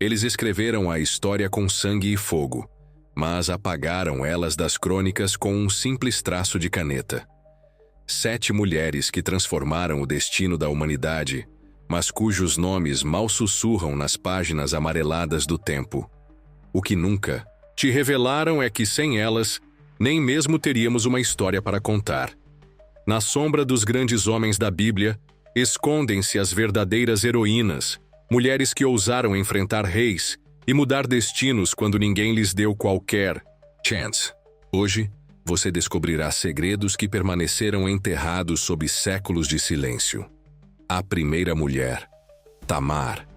Eles escreveram a história com sangue e fogo, mas apagaram elas das crônicas com um simples traço de caneta. 7 mulheres que transformaram o destino da humanidade, mas cujos nomes mal sussurram nas páginas amareladas do tempo. O que nunca te revelaram é que sem elas, nem mesmo teríamos uma história para contar. Na sombra dos grandes homens da Bíblia, escondem-se as verdadeiras heroínas, mulheres que ousaram enfrentar reis e mudar destinos quando ninguém lhes deu qualquer chance. Hoje, você descobrirá segredos que permaneceram enterrados sob séculos de silêncio. A primeira mulher, Tamar,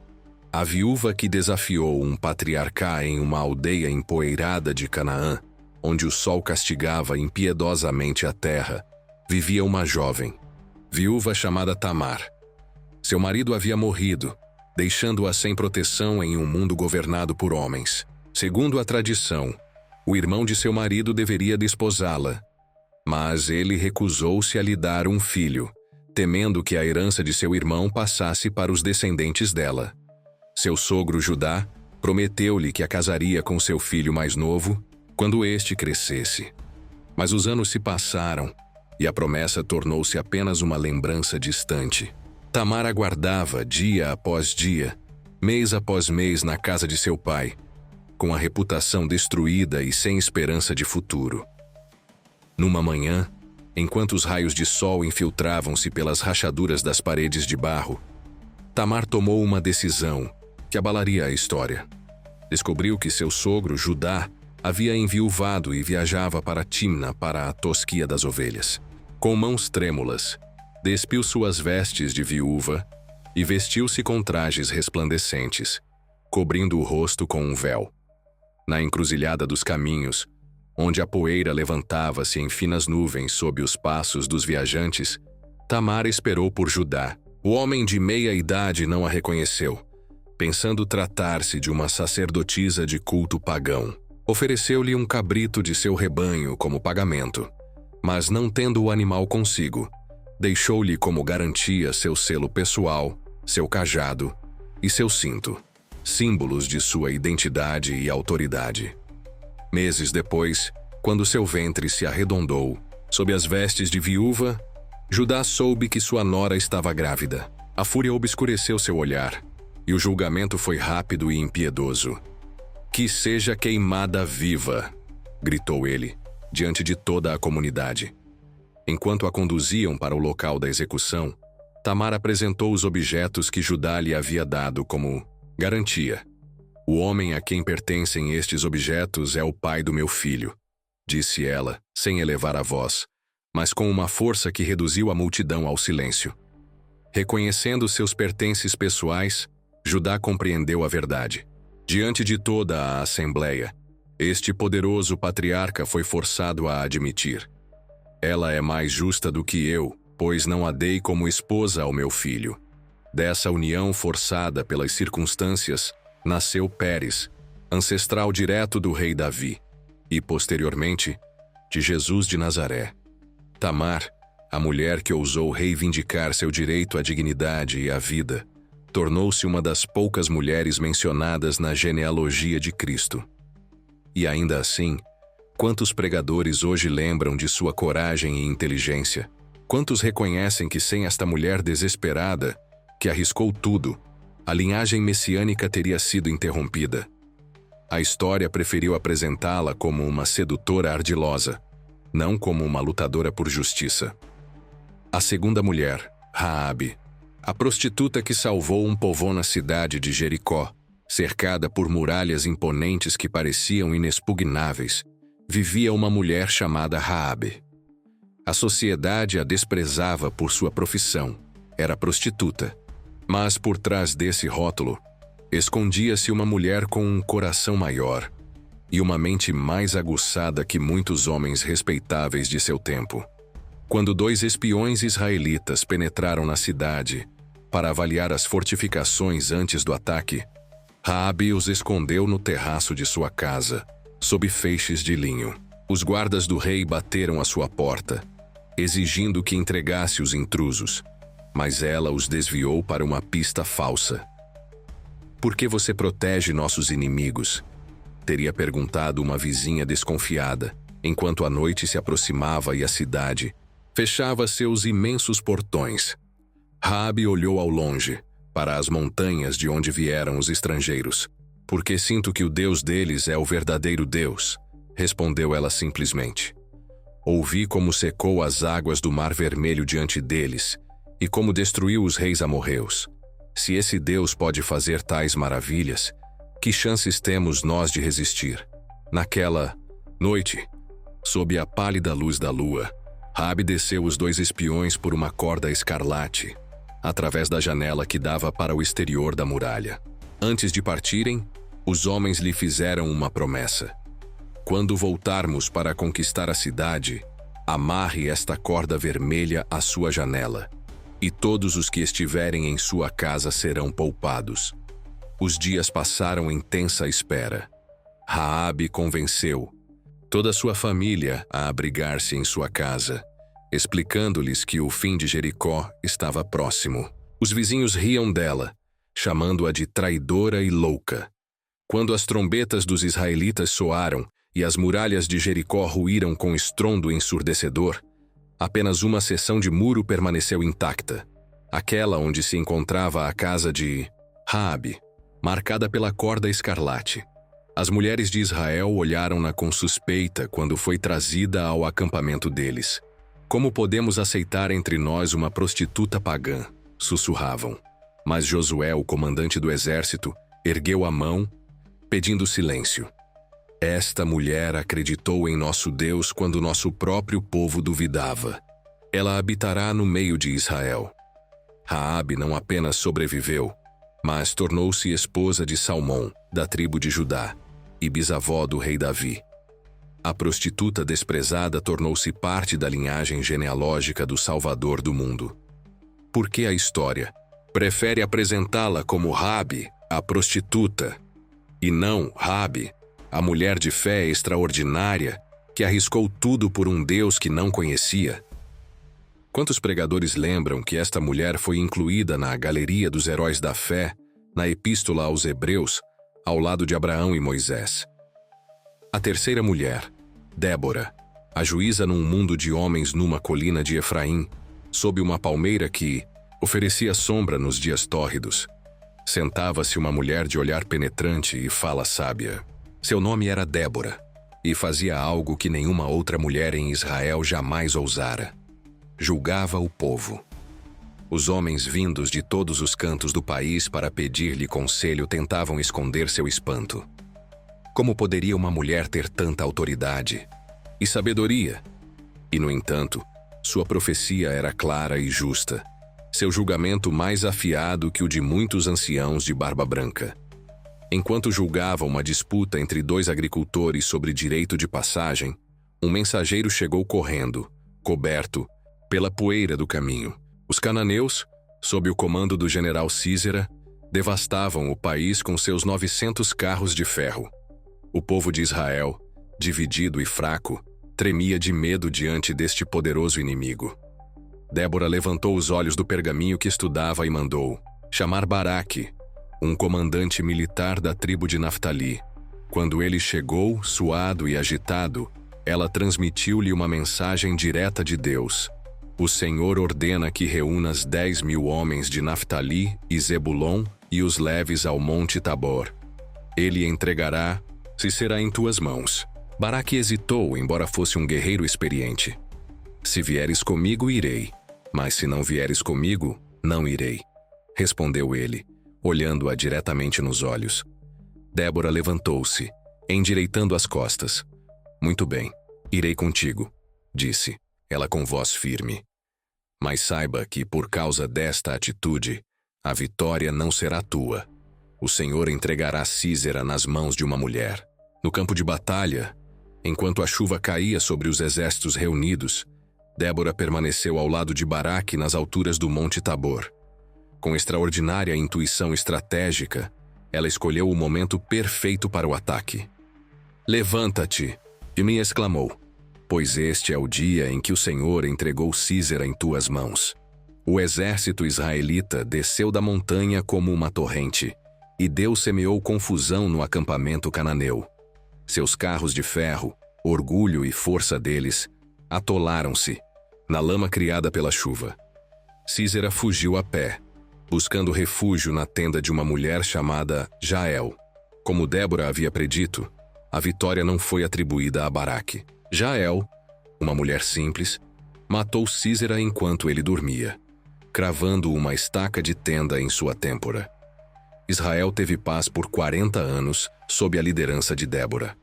a viúva que desafiou um patriarca em uma aldeia empoeirada de Canaã, onde o sol castigava impiedosamente a terra, vivia uma jovem, viúva chamada Tamar. Seu marido havia morrido, deixando-a sem proteção em um mundo governado por homens. Segundo a tradição, o irmão de seu marido deveria desposá-la, mas ele recusou-se a lhe dar um filho, temendo que a herança de seu irmão passasse para os descendentes dela. Seu sogro Judá prometeu-lhe que a casaria com seu filho mais novo quando este crescesse. Mas os anos se passaram e a promessa tornou-se apenas uma lembrança distante. Tamar aguardava dia após dia, mês após mês na casa de seu pai, com a reputação destruída e sem esperança de futuro. Numa manhã, enquanto os raios de sol infiltravam-se pelas rachaduras das paredes de barro, Tamar tomou uma decisão que abalaria a história. Descobriu que seu sogro, Judá, havia enviuvado e viajava para Timna para a tosquia das ovelhas. Com mãos trêmulas, despiu suas vestes de viúva e vestiu-se com trajes resplandecentes, cobrindo o rosto com um véu. Na encruzilhada dos caminhos, onde a poeira levantava-se em finas nuvens sob os passos dos viajantes, Tamar esperou por Judá. O homem de meia idade não a reconheceu, pensando tratar-se de uma sacerdotisa de culto pagão. Ofereceu-lhe um cabrito de seu rebanho como pagamento, mas não tendo o animal consigo, deixou-lhe como garantia seu selo pessoal, seu cajado e seu cinto, símbolos de sua identidade e autoridade. Meses depois, quando seu ventre se arredondou, sob as vestes de viúva, Judá soube que sua nora estava grávida. A fúria obscureceu seu olhar, e o julgamento foi rápido e impiedoso. "Que seja queimada viva!" gritou ele, diante de toda a comunidade. Enquanto a conduziam para o local da execução, Tamar apresentou os objetos que Judá lhe havia dado como garantia. "O homem a quem pertencem estes objetos é o pai do meu filho", disse ela, sem elevar a voz, mas com uma força que reduziu a multidão ao silêncio. Reconhecendo seus pertences pessoais, Judá compreendeu a verdade. Diante de toda a assembleia, este poderoso patriarca foi forçado a admitir: "Ela é mais justa do que eu, pois não a dei como esposa ao meu filho." Dessa união forçada pelas circunstâncias, nasceu Pérez, ancestral direto do rei Davi, e, posteriormente, de Jesus de Nazaré. Tamar, a mulher que ousou reivindicar seu direito à dignidade e à vida, tornou-se uma das poucas mulheres mencionadas na genealogia de Cristo. E ainda assim, quantos pregadores hoje lembram de sua coragem e inteligência? Quantos reconhecem que sem esta mulher desesperada, que arriscou tudo, a linhagem messiânica teria sido interrompida? A história preferiu apresentá-la como uma sedutora ardilosa, não como uma lutadora por justiça. A segunda mulher, Raabe, a prostituta que salvou um povo na cidade de Jericó, cercada por muralhas imponentes que pareciam inexpugnáveis, vivia uma mulher chamada Raabe. A sociedade a desprezava por sua profissão, era prostituta, mas por trás desse rótulo, escondia-se uma mulher com um coração maior e uma mente mais aguçada que muitos homens respeitáveis de seu tempo. Quando 2 espiões israelitas penetraram na cidade para avaliar as fortificações antes do ataque, Raabe os escondeu no terraço de sua casa, sob feixes de linho. Os guardas do rei bateram à sua porta, exigindo que entregasse os intrusos, mas ela os desviou para uma pista falsa. Por que você protege nossos inimigos? Teria perguntado uma vizinha desconfiada, enquanto a noite se aproximava e a cidade fechava seus imensos portões. Raabe olhou ao longe, para as montanhas de onde vieram os estrangeiros. Porque sinto que o Deus deles é o verdadeiro Deus, respondeu ela simplesmente. Ouvi como secou as águas do Mar Vermelho diante deles, e como destruiu os reis amorreus. Se esse Deus pode fazer tais maravilhas, que chances temos nós de resistir? Naquela noite, sob a pálida luz da lua, Raabe desceu os 2 espiões por uma corda escarlate, através da janela que dava para o exterior da muralha. Antes de partirem, os homens lhe fizeram uma promessa. Quando voltarmos para conquistar a cidade, amarre esta corda vermelha à sua janela, e todos os que estiverem em sua casa serão poupados. Os dias passaram em tensa espera. Raabe convenceu toda a sua família a abrigar-se em sua casa, explicando-lhes que o fim de Jericó estava próximo. Os vizinhos riam dela, chamando-a de traidora e louca. Quando as trombetas dos israelitas soaram e as muralhas de Jericó ruíram com estrondo ensurdecedor, apenas uma seção de muro permaneceu intacta, aquela onde se encontrava a casa de Raabe, marcada pela corda escarlate. As mulheres de Israel olharam-na com suspeita quando foi trazida ao acampamento deles. Como podemos aceitar entre nós uma prostituta pagã? Sussurravam. Mas Josué, o comandante do exército, ergueu a mão, pedindo silêncio. Esta mulher acreditou em nosso Deus quando nosso próprio povo duvidava. Ela habitará no meio de Israel. Raabe não apenas sobreviveu, mas tornou-se esposa de Salmão, da tribo de Judá, e bisavó do rei Davi. A prostituta desprezada tornou-se parte da linhagem genealógica do Salvador do mundo. Por que a história prefere apresentá-la como Raabe, a prostituta, e não Raabe, a mulher de fé extraordinária que arriscou tudo por um Deus que não conhecia? Quantos pregadores lembram que esta mulher foi incluída na galeria dos heróis da fé, na Epístola aos Hebreus, ao lado de Abraão e Moisés? A terceira mulher, Débora, a juíza num mundo de homens numa colina de Efraim, sob uma palmeira que oferecia sombra nos dias tórridos. Sentava-se uma mulher de olhar penetrante e fala sábia. Seu nome era Débora, e fazia algo que nenhuma outra mulher em Israel jamais ousara. Julgava o povo. Os homens vindos de todos os cantos do país para pedir-lhe conselho tentavam esconder seu espanto. Como poderia uma mulher ter tanta autoridade e sabedoria? E, no entanto, sua profecia era clara e justa, seu julgamento mais afiado que o de muitos anciãos de barba branca. Enquanto julgava uma disputa entre 2 agricultores sobre direito de passagem, um mensageiro chegou correndo, coberto pela poeira do caminho. Os cananeus, sob o comando do general Císera, devastavam o país com seus 900 carros de ferro. O povo de Israel, dividido e fraco, tremia de medo diante deste poderoso inimigo. Débora levantou os olhos do pergaminho que estudava e mandou chamar Baraque, um comandante militar da tribo de Naftali. Quando ele chegou, suado e agitado, ela transmitiu-lhe uma mensagem direta de Deus. O Senhor ordena que reúnas 10.000 homens de Naftali e Zebulon e os leves ao monte Tabor. Ele entregará, se será em tuas mãos. Baraque hesitou, embora fosse um guerreiro experiente. Se vieres comigo, irei, mas se não vieres comigo, não irei, respondeu ele, olhando-a diretamente nos olhos. Débora levantou-se, endireitando as costas. Muito bem, irei contigo, disse, ela com voz firme. Mas saiba que, por causa desta atitude, a vitória não será tua. O Senhor entregará Císera nas mãos de uma mulher. No campo de batalha, enquanto a chuva caía sobre os exércitos reunidos, Débora permaneceu ao lado de Baraque nas alturas do Monte Tabor. Com extraordinária intuição estratégica, ela escolheu o momento perfeito para o ataque. Levanta-te, e me exclamou, pois este é o dia em que o Senhor entregou Císera em tuas mãos. O exército israelita desceu da montanha como uma torrente, E Deus semeou confusão no acampamento cananeu. Seus carros de ferro, orgulho e força deles, atolaram-se na lama criada pela chuva. Sísera fugiu a pé, buscando refúgio na tenda de uma mulher chamada Jael. Como Débora havia predito, a vitória não foi atribuída a Baraque. Jael, uma mulher simples, matou Sísera enquanto ele dormia, cravando uma estaca de tenda em sua têmpora. Israel teve paz por 40 anos sob a liderança de Débora.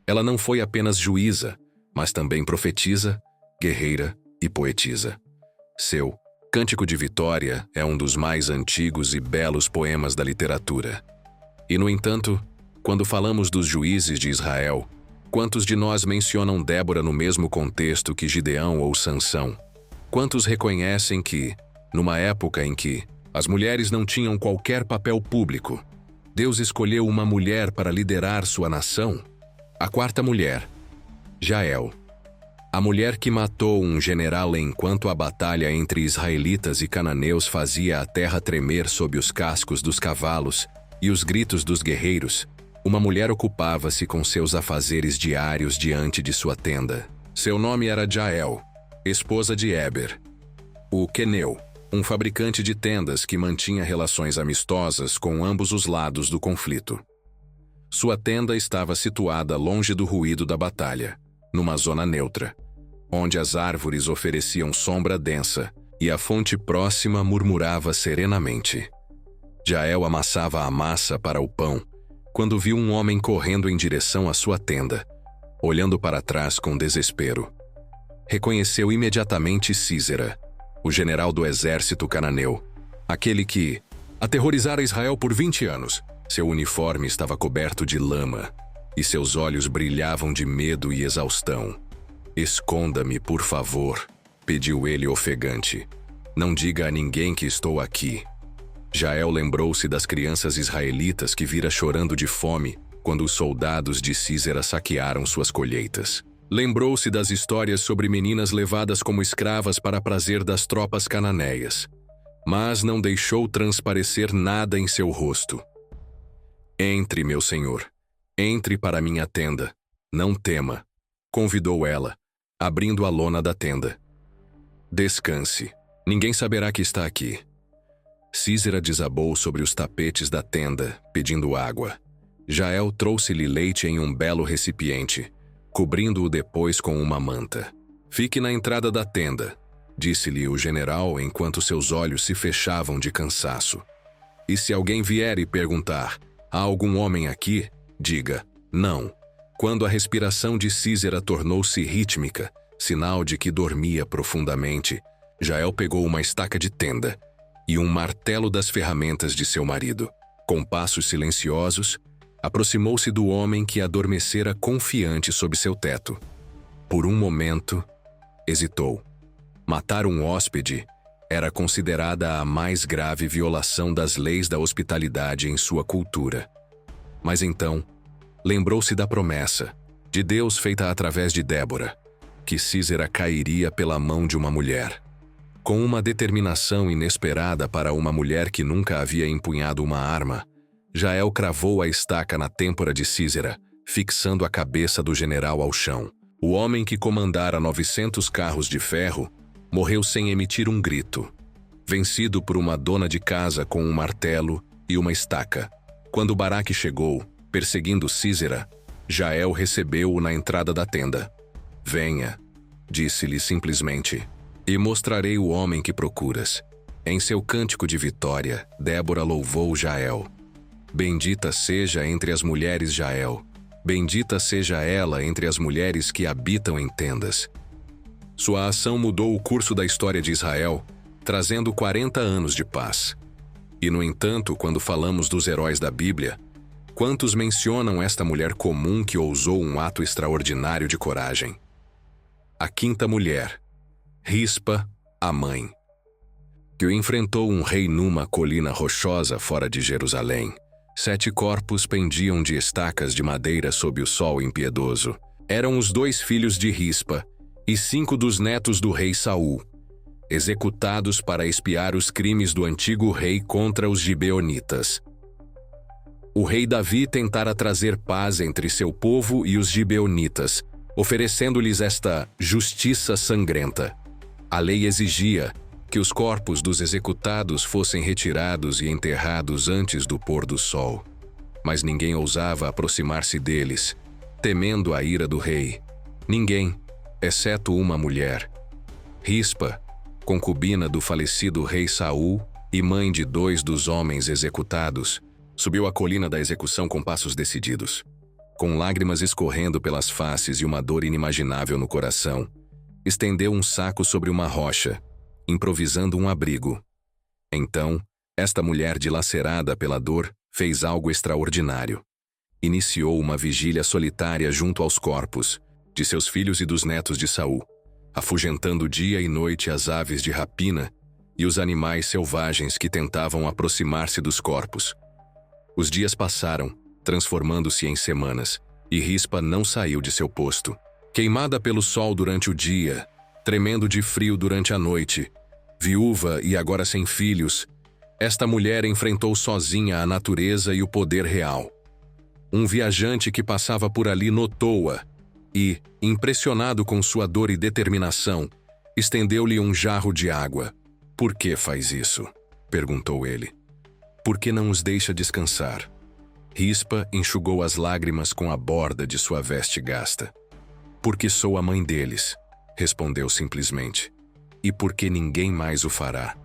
Ela não foi apenas juíza, mas também profetisa, guerreira e poetisa. Seu Cântico de Vitória é um dos mais antigos e belos poemas da literatura. E, no entanto, quando falamos dos juízes de Israel, quantos de nós mencionam Débora no mesmo contexto que Gideão ou Sansão? Quantos reconhecem que, numa época em que as mulheres não tinham qualquer papel público, Deus escolheu uma mulher para liderar sua nação? A quarta mulher, Jael. A mulher que matou um general enquanto a batalha entre israelitas e cananeus fazia a terra tremer sob os cascos dos cavalos e os gritos dos guerreiros, uma mulher ocupava-se com seus afazeres diários diante de sua tenda. Seu nome era Jael, esposa de Eber, o queneu, um fabricante de tendas que mantinha relações amistosas com ambos os lados do conflito. Sua tenda estava situada longe do ruído da batalha, numa zona neutra, onde as árvores ofereciam sombra densa e a fonte próxima murmurava serenamente. Jael amassava a massa para o pão quando viu um homem correndo em direção à sua tenda, olhando para trás com desespero. Reconheceu imediatamente Sísera, o general do exército cananeu, aquele que aterrorizara Israel por 20 anos. Seu uniforme estava coberto de lama e seus olhos brilhavam de medo e exaustão. "Esconda-me, por favor", pediu ele ofegante. "Não diga a ninguém que estou aqui." Jael lembrou-se das crianças israelitas que vira chorando de fome quando os soldados de Sísera saquearam suas colheitas. Lembrou-se das histórias sobre meninas levadas como escravas para prazer das tropas cananeias, mas não deixou transparecer nada em seu rosto. "Entre, meu senhor, entre para minha tenda, não tema", convidou ela, abrindo a lona da tenda. "Descanse, ninguém saberá que está aqui." Sísera desabou sobre os tapetes da tenda, pedindo água. Jael trouxe-lhe leite em um belo recipiente, cobrindo-o depois com uma manta. "Fique na entrada da tenda", disse-lhe o general enquanto seus olhos se fechavam de cansaço. "E se alguém vier e perguntar: 'Há algum homem aqui?' diga: 'Não.'" Quando a respiração de Sísera tornou-se rítmica, sinal de que dormia profundamente, Jael pegou uma estaca de tenda e um martelo das ferramentas de seu marido. Com passos silenciosos, aproximou-se do homem que adormecera confiante sob seu teto. Por um momento, hesitou. Matar um hóspede era considerada a mais grave violação das leis da hospitalidade em sua cultura. Mas então, lembrou-se da promessa, de Deus feita através de Débora, que Sísera cairia pela mão de uma mulher. Com uma determinação inesperada para uma mulher que nunca havia empunhado uma arma, Jael cravou a estaca na têmpora de Sísera, fixando a cabeça do general ao chão. O homem que comandara 900 carros de ferro morreu sem emitir um grito, vencido por uma dona de casa com um martelo e uma estaca. Quando Baraque chegou, perseguindo Sísera, Jael recebeu-o na entrada da tenda. "Venha", disse-lhe simplesmente, "e mostrarei o homem que procuras." Em seu cântico de vitória, Débora louvou Jael. "Bendita seja entre as mulheres Jael, bendita seja ela entre as mulheres que habitam em tendas." Sua ação mudou o curso da história de Israel, trazendo 40 anos de paz. E, no entanto, quando falamos dos heróis da Bíblia, quantos mencionam esta mulher comum que ousou um ato extraordinário de coragem? A quinta mulher, Rispa, a mãe, que enfrentou um rei numa colina rochosa fora de Jerusalém. 7 corpos pendiam de estacas de madeira sob o sol impiedoso. Eram os 2 filhos de Rispa e 5 dos netos do rei Saul, executados para expiar os crimes do antigo rei contra os gibeonitas. o rei Davi tentara trazer paz entre seu povo e os gibeonitas, oferecendo-lhes esta justiça sangrenta. A lei exigia que os corpos dos executados fossem retirados e enterrados antes do pôr do sol. Mas ninguém ousava aproximar-se deles, temendo a ira do rei. Ninguém, exceto uma mulher. Rispa, concubina do falecido rei Saul e mãe de 2 dos homens executados, subiu a colina da execução com passos decididos. Com lágrimas escorrendo pelas faces e uma dor inimaginável no coração, estendeu um saco sobre uma rocha, improvisando um abrigo. Então, esta mulher dilacerada pela dor fez algo extraordinário. Iniciou uma vigília solitária junto aos corpos de seus filhos e dos netos de Saul, afugentando dia e noite as aves de rapina e os animais selvagens que tentavam aproximar-se dos corpos. Os dias passaram, transformando-se em semanas, e Rispa não saiu de seu posto. Queimada pelo sol durante o dia, tremendo de frio durante a noite, viúva e agora sem filhos, esta mulher enfrentou sozinha a natureza e o poder real. Um viajante que passava por ali notou-a e, impressionado com sua dor e determinação, estendeu-lhe um jarro de água. "Por que faz isso?" perguntou ele. "Por que não os deixa descansar?" Rispa enxugou as lágrimas com a borda de sua veste gasta. "Porque sou a mãe deles", respondeu simplesmente. "E porque ninguém mais o fará.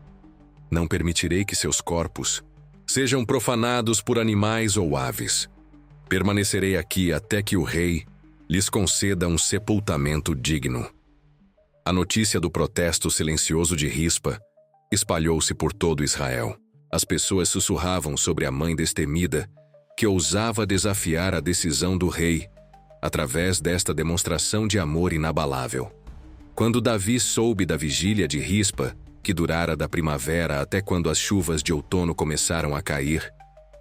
Não permitirei que seus corpos sejam profanados por animais ou aves. Permanecerei aqui até que o rei lhes conceda um sepultamento digno." A notícia do protesto silencioso de Rispa espalhou-se por todo Israel. As pessoas sussurravam sobre a mãe destemida que ousava desafiar a decisão do rei através desta demonstração de amor inabalável. Quando Davi soube da vigília de Rispa, que durara da primavera até quando as chuvas de outono começaram a cair,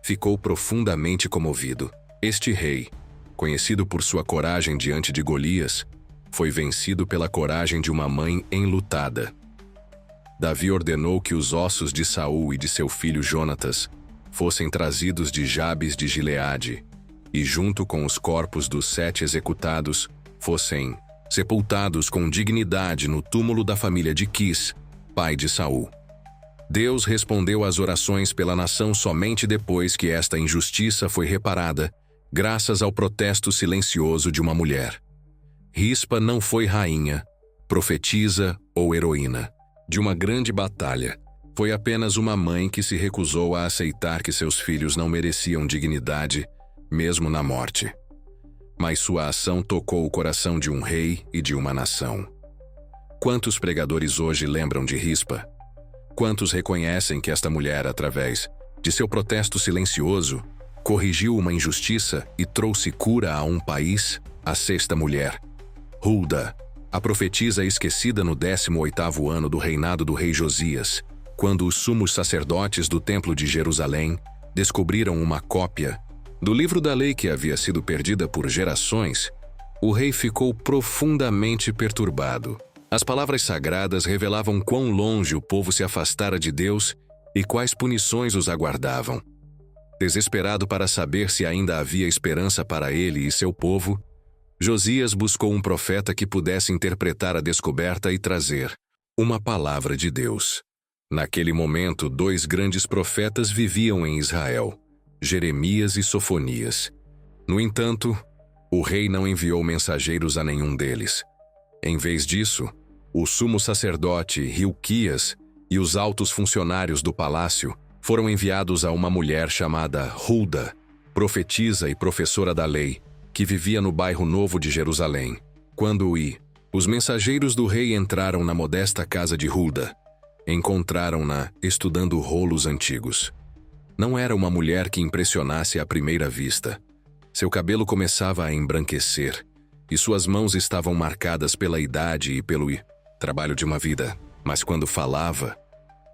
ficou profundamente comovido. Este rei, conhecido por sua coragem diante de Golias, foi vencido pela coragem de uma mãe enlutada. Davi ordenou que os ossos de Saul e de seu filho Jonatas fossem trazidos de Jabes de Gileade, e junto com os corpos dos 7 executados, fossem sepultados com dignidade no túmulo da família de Quis, pai de Saul. Deus respondeu às orações pela nação somente depois que esta injustiça foi reparada, graças ao protesto silencioso de uma mulher. Rispa não foi rainha, profetisa ou heroína de uma grande batalha. Foi apenas uma mãe que se recusou a aceitar que seus filhos não mereciam dignidade, mesmo na morte. Mas sua ação tocou o coração de um rei e de uma nação. Quantos pregadores hoje lembram de Rispa? Quantos reconhecem que esta mulher, através de seu protesto silencioso, corrigiu uma injustiça e trouxe cura a um país? A 6ª mulher, Hulda, a profetisa esquecida no 18º ano do reinado do rei Josias, quando os sumos sacerdotes do Templo de Jerusalém descobriram uma cópia do livro da lei que havia sido perdida por gerações, o rei ficou profundamente perturbado. As palavras sagradas revelavam quão longe o povo se afastara de Deus e quais punições os aguardavam. Desesperado para saber se ainda havia esperança para ele e seu povo, Josias buscou um profeta que pudesse interpretar a descoberta e trazer uma palavra de Deus. Naquele momento, 2 grandes profetas viviam em Israel, Jeremias e Sofonias. No entanto, o rei não enviou mensageiros a nenhum deles. Em vez disso, o sumo sacerdote Hilquias e os altos funcionários do palácio foram enviados a uma mulher chamada Hulda, profetisa e professora da lei, que vivia no bairro Novo de Jerusalém. Quando os mensageiros do rei entraram na modesta casa de Hulda, encontraram-na estudando rolos antigos. Não era uma mulher que impressionasse à primeira vista. Seu cabelo começava a embranquecer, e suas mãos estavam marcadas pela idade e pelo trabalho de uma vida. Mas quando falava,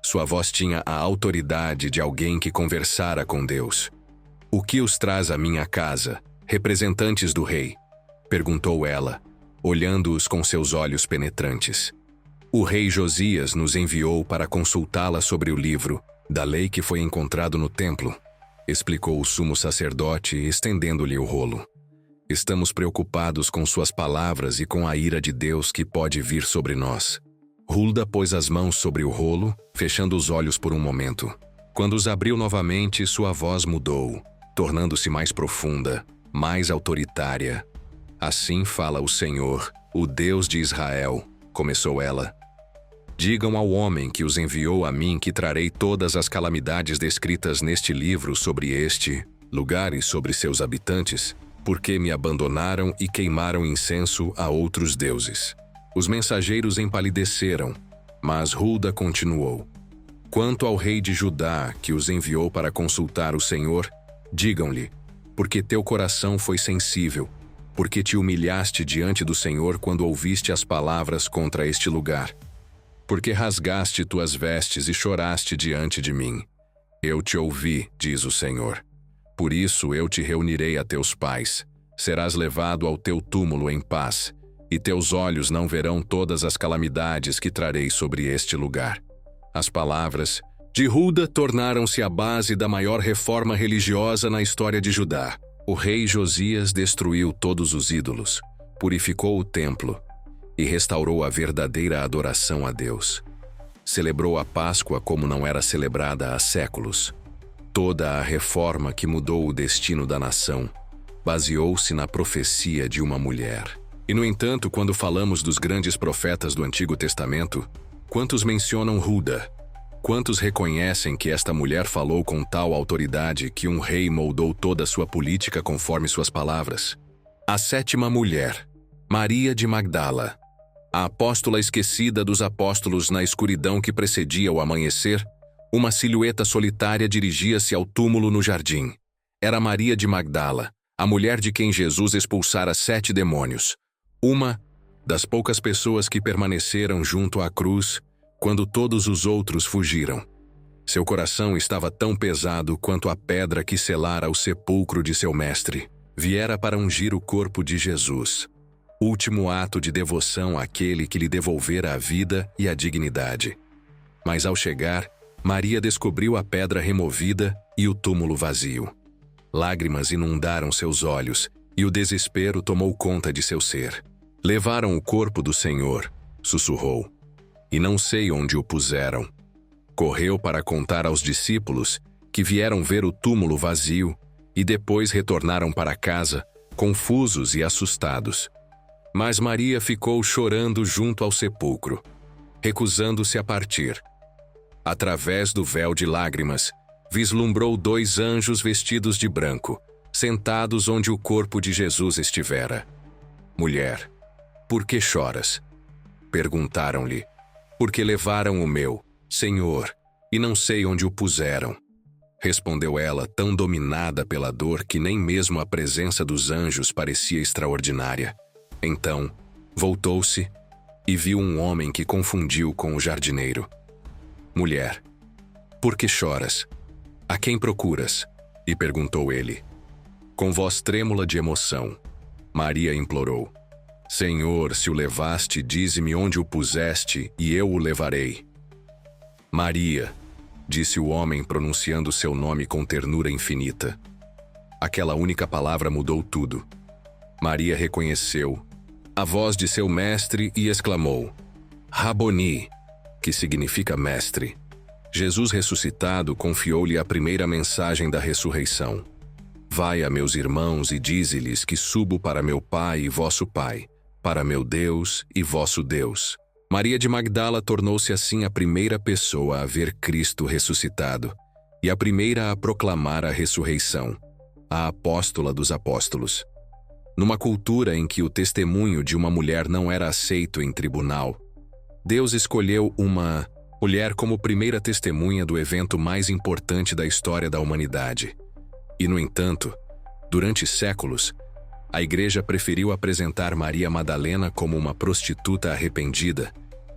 sua voz tinha a autoridade de alguém que conversara com Deus. "O que os traz à minha casa, representantes do rei?" perguntou ela, olhando-os com seus olhos penetrantes. "O rei Josias nos enviou para consultá-la sobre o livro da lei que foi encontrado no templo." explicou o sumo sacerdote, estendendo-lhe o rolo. Estamos preocupados com suas palavras e com a ira de Deus que pode vir sobre nós. Hulda pôs as mãos sobre o rolo, fechando os olhos por um momento. Quando os abriu novamente, sua voz mudou, tornando-se mais profunda, mais autoritária. Assim fala o Senhor, o Deus de Israel, começou ela. Digam ao homem que os enviou a mim que trarei todas as calamidades descritas neste livro sobre este lugar e sobre seus habitantes, porque me abandonaram e queimaram incenso a outros deuses. Os mensageiros empalideceram, mas Hulda continuou. Quanto ao rei de Judá, que os enviou para consultar o Senhor, digam-lhe, porque teu coração foi sensível, porque te humilhaste diante do Senhor quando ouviste as palavras contra este lugar. Porque rasgaste tuas vestes e choraste diante de mim. Eu te ouvi, diz o Senhor. Por isso eu te reunirei a teus pais. Serás levado ao teu túmulo em paz, e teus olhos não verão todas as calamidades que trarei sobre este lugar. As palavras de Hulda tornaram-se a base da maior reforma religiosa na história de Judá. O rei Josias destruiu todos os ídolos, purificou o templo e restaurou a verdadeira adoração a Deus. Celebrou a Páscoa como não era celebrada há séculos. Toda a reforma que mudou o destino da nação baseou-se na profecia de uma mulher. E, no entanto, quando falamos dos grandes profetas do Antigo Testamento, quantos mencionam Hulda? Quantos reconhecem que esta mulher falou com tal autoridade que um rei moldou toda a sua política conforme suas palavras? A sétima mulher, Maria de Magdala. A apóstola esquecida dos apóstolos na escuridão que precedia o amanhecer, uma silhueta solitária dirigia-se ao túmulo no jardim. Era Maria de Magdala, a mulher de quem Jesus expulsara 7 demônios. Uma das poucas pessoas que permaneceram junto à cruz quando todos os outros fugiram. Seu coração estava tão pesado quanto a pedra que selara o sepulcro de seu mestre. Viera para ungir o corpo de Jesus. Último ato de devoção àquele que lhe devolvera a vida e a dignidade. Mas ao chegar, Maria descobriu a pedra removida e o túmulo vazio. Lágrimas inundaram seus olhos e o desespero tomou conta de seu ser. Levaram o corpo do Senhor, sussurrou, e não sei onde o puseram. Correu para contar aos discípulos, que vieram ver o túmulo vazio, e depois retornaram para casa, confusos e assustados. Mas Maria ficou chorando junto ao sepulcro, recusando-se a partir. Através do véu de lágrimas, vislumbrou 2 anjos vestidos de branco, sentados onde o corpo de Jesus estivera. Mulher, por que choras? Perguntaram-lhe. Porque levaram o meu, Senhor, e não sei onde o puseram. Respondeu ela, tão dominada pela dor que nem mesmo a presença dos anjos parecia extraordinária. Então, voltou-se e viu um homem que confundiu com o jardineiro. Mulher, por que choras? A quem procuras? E perguntou ele. Com voz trêmula de emoção, Maria implorou. Senhor, se o levaste, dize-me onde o puseste, e eu o levarei. Maria, disse o homem pronunciando seu nome com ternura infinita. Aquela única palavra mudou tudo. Maria reconheceu a voz de seu mestre e exclamou, Raboni, que significa mestre. Jesus ressuscitado confiou-lhe a primeira mensagem da ressurreição. Vai a meus irmãos e dize-lhes que subo para meu Pai e vosso Pai, para meu Deus e vosso Deus. Maria de Magdala tornou-se assim a primeira pessoa a ver Cristo ressuscitado e a primeira a proclamar a ressurreição, a apóstola dos apóstolos. Numa cultura em que o testemunho de uma mulher não era aceito em tribunal, Deus escolheu uma mulher como primeira testemunha do evento mais importante da história da humanidade. E, no entanto, durante séculos, a Igreja preferiu apresentar Maria Madalena como uma prostituta arrependida,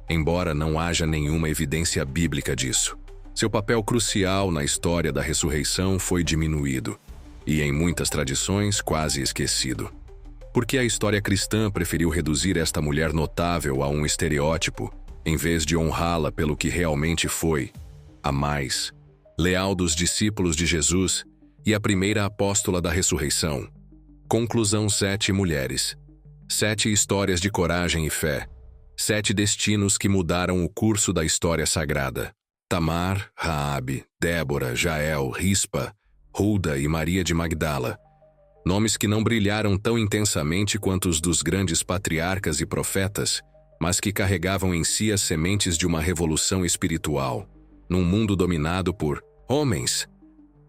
embora não haja nenhuma evidência bíblica disso. Seu papel crucial na história da ressurreição foi diminuído, e em muitas tradições quase esquecido. Porque a história cristã preferiu reduzir esta mulher notável a um estereótipo, em vez de honrá-la pelo que realmente foi, a mais leal dos discípulos de Jesus, e a primeira apóstola da ressurreição. Conclusão: 7 mulheres. 7 histórias de coragem e fé. 7 destinos que mudaram o curso da história sagrada. Tamar, Raabe, Débora, Jael, Rispa, Hulda e Maria de Magdala. Nomes que não brilharam tão intensamente quanto os dos grandes patriarcas e profetas, mas que carregavam em si as sementes de uma revolução espiritual, num mundo dominado por homens.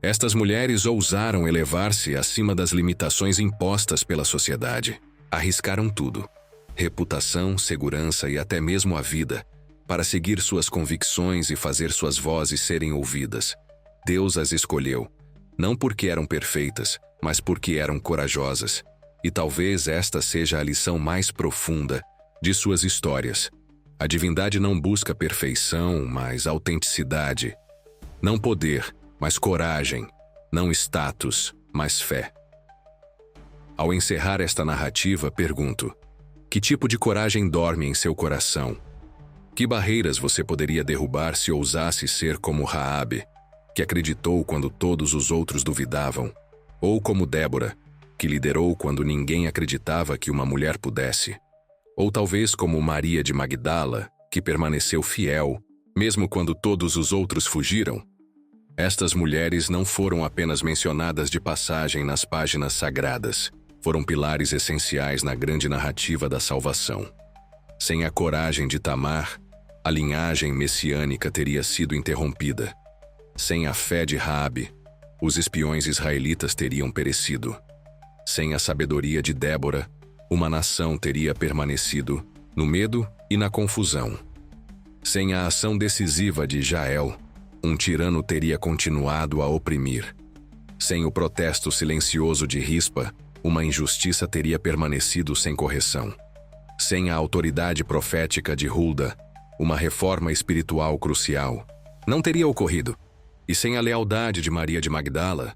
Estas mulheres ousaram elevar-se acima das limitações impostas pela sociedade. Arriscaram tudo: reputação, segurança e até mesmo a vida, para seguir suas convicções e fazer suas vozes serem ouvidas. Deus as escolheu, não porque eram perfeitas, mas porque eram corajosas. E talvez esta seja a lição mais profunda de suas histórias. A divindade não busca perfeição, mas autenticidade. Não poder, mas coragem. Não status, mas fé. Ao encerrar esta narrativa, pergunto: que tipo de coragem dorme em seu coração? Que barreiras você poderia derrubar se ousasse ser como Raabe, que acreditou quando todos os outros duvidavam? Ou como Débora, que liderou quando ninguém acreditava que uma mulher pudesse? Ou talvez como Maria de Magdala, que permaneceu fiel, mesmo quando todos os outros fugiram? Estas mulheres não foram apenas mencionadas de passagem nas páginas sagradas, foram pilares essenciais na grande narrativa da salvação. Sem a coragem de Tamar, a linhagem messiânica teria sido interrompida. Sem a fé de Raabe, os espiões israelitas teriam perecido. Sem a sabedoria de Débora, uma nação teria permanecido no medo e na confusão. Sem a ação decisiva de Jael, um tirano teria continuado a oprimir. Sem o protesto silencioso de Rispa, uma injustiça teria permanecido sem correção. Sem a autoridade profética de Hulda, uma reforma espiritual crucial não teria ocorrido. E sem a lealdade de Maria de Magdala,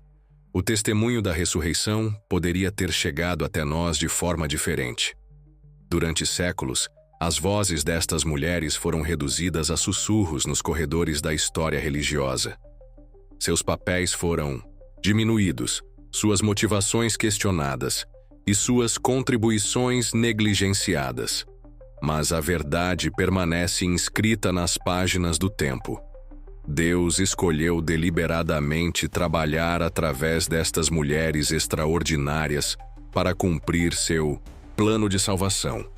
o testemunho da ressurreição poderia ter chegado até nós de forma diferente. Durante séculos, as vozes destas mulheres foram reduzidas a sussurros nos corredores da história religiosa. Seus papéis foram diminuídos, suas motivações questionadas e suas contribuições negligenciadas. Mas a verdade permanece inscrita nas páginas do tempo. Deus escolheu deliberadamente trabalhar através destas mulheres extraordinárias para cumprir seu plano de salvação.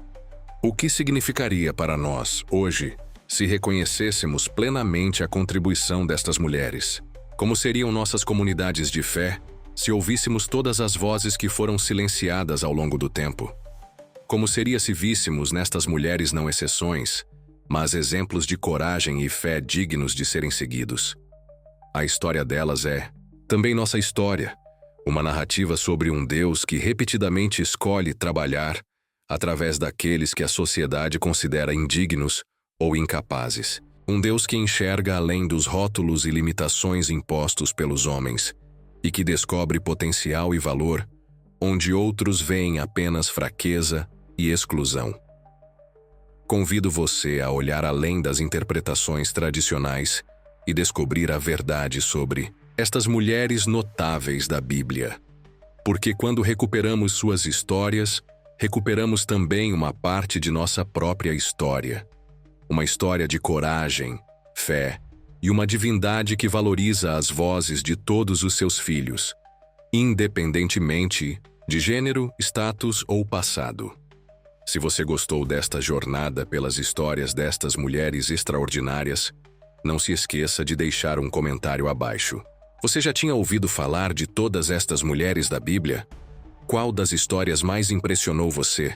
O que significaria para nós, hoje, se reconhecêssemos plenamente a contribuição destas mulheres? Como seriam nossas comunidades de fé se ouvíssemos todas as vozes que foram silenciadas ao longo do tempo? Como seria se víssemos nestas mulheres não exceções, mas exemplos de coragem e fé dignos de serem seguidos? A história delas é também nossa história, uma narrativa sobre um Deus que repetidamente escolhe trabalhar através daqueles que a sociedade considera indignos ou incapazes. Um Deus que enxerga além dos rótulos e limitações impostos pelos homens e que descobre potencial e valor onde outros veem apenas fraqueza e exclusão. Convido você a olhar além das interpretações tradicionais e descobrir a verdade sobre estas mulheres notáveis da Bíblia. Porque quando recuperamos suas histórias, recuperamos também uma parte de nossa própria história. Uma história de coragem, fé e uma divindade que valoriza as vozes de todos os seus filhos, independentemente de gênero, status ou passado. Se você gostou desta jornada pelas histórias destas mulheres extraordinárias, não se esqueça de deixar um comentário abaixo. Você já tinha ouvido falar de todas estas mulheres da Bíblia? Qual das histórias mais impressionou você?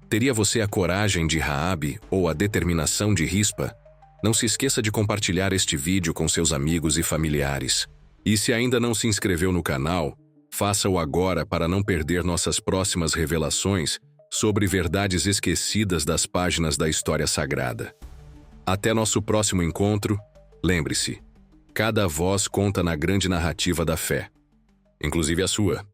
Teria você a coragem de Raabe ou a determinação de Rispa? Não se esqueça de compartilhar este vídeo com seus amigos e familiares. E se ainda não se inscreveu no canal, faça-o agora para não perder nossas próximas revelações sobre verdades esquecidas das páginas da história sagrada. Até nosso próximo encontro, lembre-se, cada voz conta na grande narrativa da fé, inclusive a sua.